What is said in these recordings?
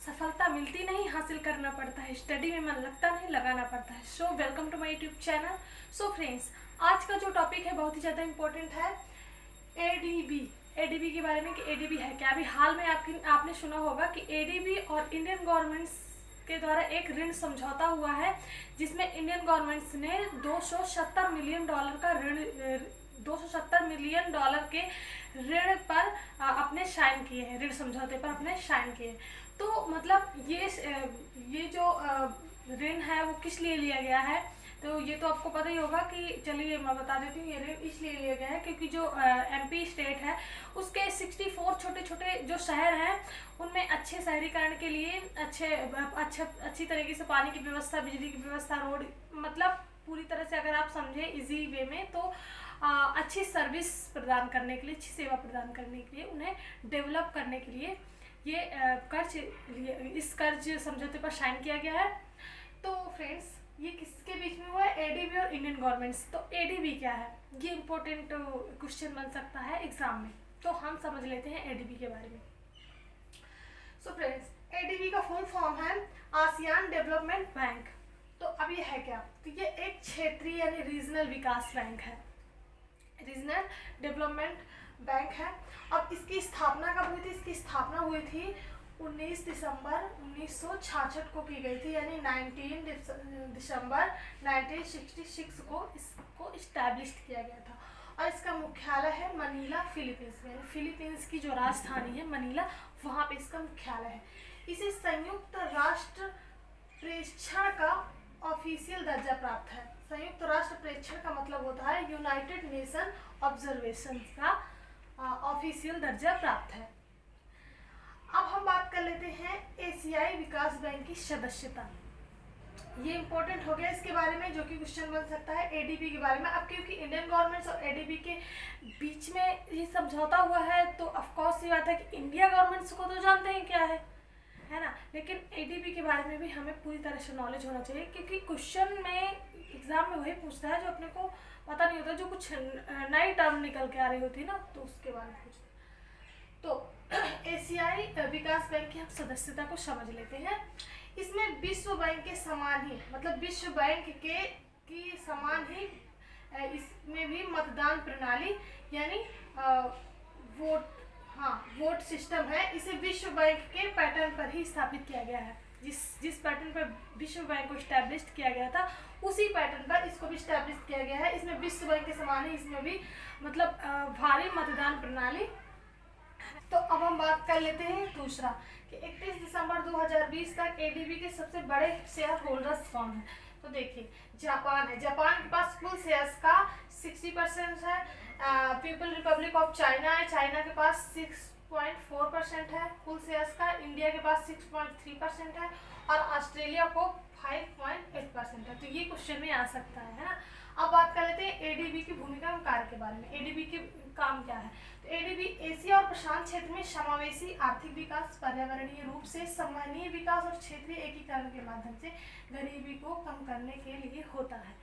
सफलता मिलती नहीं, हासिल करना पड़ता है। स्टडी में मन लगता नहीं, लगाना पड़ता है। So welcome to my YouTube channel. So friends, आज का जो टॉपिक है बहुत ही ज़्यादा इम्पोर्टेंट है। एडीबी के बारे में कि एडीबी है क्या। अभी हाल में आपने सुना होगा कि एडीबी और इंडियन गवर्नमेंट्स के द्वारा एक ऋण समझौता हुआ है, जिसमें इंडियन गवर्नमेंट्स ने $270 मिलियन का ऋण $270 मिलियन के ऋण पर अपने साइन किए हैं, ऋण समझौते पर अपने साइन किए। तो मतलब ये जो ऋण है वो किस लिए लिया गया है, तो ये तो आपको पता ही होगा कि चलिए मैं बता देती हूँ। ये ऋण इसलिए लिया गया है क्योंकि जो एमपी स्टेट है उसके 64 छोटे छोटे जो शहर हैं उनमें अच्छे शहरीकरण के लिए अच्छी तरीके से पानी की व्यवस्था, बिजली की व्यवस्था, रोड, मतलब पूरी तरह से अगर आप समझें इजी वे में तो अच्छी सर्विस प्रदान करने के लिए, अच्छी सेवा प्रदान करने के लिए, उन्हें डेवलप करने के लिए ये इस कर्ज समझौते पर साइन किया गया है। तो फ्रेंड्स, ये किसके बीच में हुआ है? एडीबी और इंडियन गवर्नमेंट्स। तो एडीबी क्या है, ये इम्पोर्टेंट क्वेश्चन बन सकता है एग्जाम में, तो हम समझ लेते हैं एडीबी के बारे में। सो फ्रेंड्स, एडीबी का फुल फॉर्म है आसियान डेवलपमेंट बैंक। तो अब ये है क्या? तो ये एक क्षेत्रीय यानी रीजनल विकास बैंक है, रीजनल डेवलपमेंट बैंक है। अब इसकी स्थापना कब हुई थी? इसकी स्थापना हुई थी 19 दिसंबर 1966 को की गई थी, यानी 19 दिसंबर 1966 को इसको इस्टेब्लिश किया गया था। और इसका मुख्यालय है मनीला, फिलीपींस में। फिलीपींस की जो राजधानी है मनीला, वहाँ पे इसका मुख्यालय है। इसे संयुक्त राष्ट्र प्रेक्षण का ऑफिशियल दर्जा प्राप्त है। संयुक्त राष्ट्र प्रेक्षण का मतलब होता है यूनाइटेड नेशन ऑब्जर्वेशन का ऑफिशियल दर्जा प्राप्त है। अब हम बात कर लेते हैं एशियाई विकास बैंक की सदस्यता। ये इंपॉर्टेंट हो गया इसके बारे में, जो कि क्वेश्चन बन सकता है एडीबी के बारे में। अब क्योंकि इंडियन गवर्नमेंट्स और एडीबी के बीच में ये समझौता हुआ है, तो ऑफकोर्स ये बात है कि इंडिया गवर्नमेंट्स को तो जानते हैं क्या है ना, लेकिन एडीबी के बारे में भी हमें पूरी तरह से नॉलेज होना चाहिए, क्योंकि क्वेश्चन में एग्जाम में वही पूछता है जो अपने को पता नहीं होता, जो कुछ नई टर्म निकल के आ रही होती है ना, तो उसके बारे में पूछता है। तो एशियाई विकास बैंक की हम सदस्यता को समझ लेते हैं। इसमें विश्व बैंक के समान ही, मतलब विश्व बैंक की समान ही इसमें भी मतदान प्रणाली यानी वोट सिस्टम है। इसे विश्व बैंक के पैटर्न पर ही स्थापित किया गया है। जिस पैटर्न पर विश्व बैंक को स्टैब्लिश किया गया था, उसी पैटर्न पर इसको भी स्टैब्लिश किया गया है। इसमें विश्व बैंक के समान ही इसमें भी मतलब भारी मतदान प्रणाली। तो अब हम बात कर लेते हैं दूसरा कि 31 दिसंबर 2020 तक एडीबी के सबसे बड़े शेयर होल्डर्स कौन है। तो देखिए, जापान है। जापान के पास कुल शेयर्स का 60% है। पीपल रिपब्लिक ऑफ चाइना है, चाइना के पास 6.4% है कुल शेयर्स का। इंडिया के पास 6.3% है और ऑस्ट्रेलिया को 5.8% है। तो ये क्वेश्चन में आ सकता है ना। अब बात कर लेते हैं एडीबी की भूमिका एवं कार्य के बारे में। एडीबी के काम क्या है? तो एडीबी एशिया और प्रशांत क्षेत्र में समावेशी आर्थिक विकास, पर्यावरणीय रूप से संवहनीय विकास और क्षेत्रीय एकीकरण के माध्यम से गरीबी को कम करने के लिए होता है।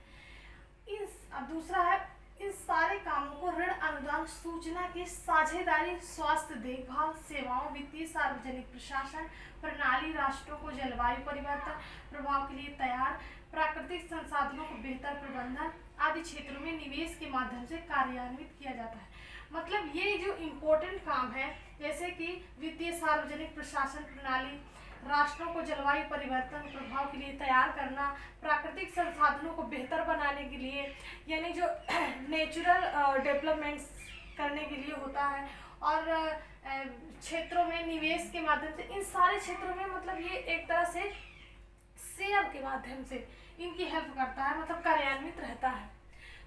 अब दूसरा है, इन सारे कामों को ऋण, अनुदान, सूचना की साझेदारी, स्वास्थ्य देखभाल सेवाओं, वित्तीय, सार्वजनिक प्रशासन प्रणाली, राष्ट्रों को जलवायु परिवर्तन प्रभाव के लिए तैयार, प्राकृतिक संसाधनों को बेहतर प्रबंधन आदि क्षेत्रों में निवेश के माध्यम से कार्यान्वित किया जाता है। मतलब ये जो इम्पोर्टेंट काम है, जैसे कि वित्तीय, सार्वजनिक प्रशासन प्रणाली, राष्ट्रों को जलवायु परिवर्तन प्रभाव के लिए तैयार करना, प्राकृतिक संसाधनों को बेहतर बनाने के लिए, यानी जो नेचुरल डेवलपमेंट्स करने के लिए होता है, और क्षेत्रों में निवेश के माध्यम से, इन सारे क्षेत्रों में मतलब ये एक तरह से शेयर के माध्यम से इनकी हेल्प करता है, मतलब कार्यान्वित रहता है।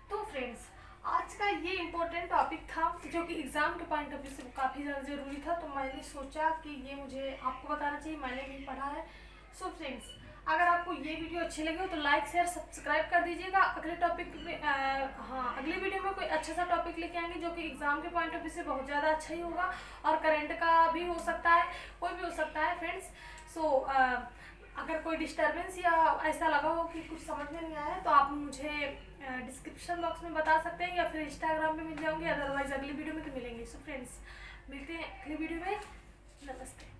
तो फ्रेंड्स, आज का ये इम्पोर्टेंट टॉपिक था जो कि एग्जाम के पॉइंट ऑफ व्यू से काफ़ी ज़्यादा ज़रूरी था, तो मैंने सोचा कि ये मुझे आपको बताना चाहिए, मैंने भी पढ़ा है। सो फ्रेंड्स, अगर आपको ये वीडियो अच्छी लगे हो तो लाइक शेयर सब्सक्राइब कर दीजिएगा। अगले टॉपिक में अगली वीडियो में कोई अच्छा सा टॉपिक लेके आएंगे जो कि एग्जाम के पॉइंट ऑफ व्यू से बहुत ज़्यादा अच्छा ही होगा, और करंट का भी हो सकता है, कोई भी हो सकता है फ्रेंड्स। सो अगर कोई डिस्टर्बेंस या ऐसा लगा हो कि कुछ समझ में नहीं आया, तो आप मुझे डिस्क्रिप्शन बॉक्स में बता सकते हैं, या फिर इंस्टाग्राम पे मिल जाओगे, अदरवाइज अगली वीडियो में तो मिलेंगे। सो फ्रेंड्स, मिलते हैं अगली वीडियो में। नमस्ते।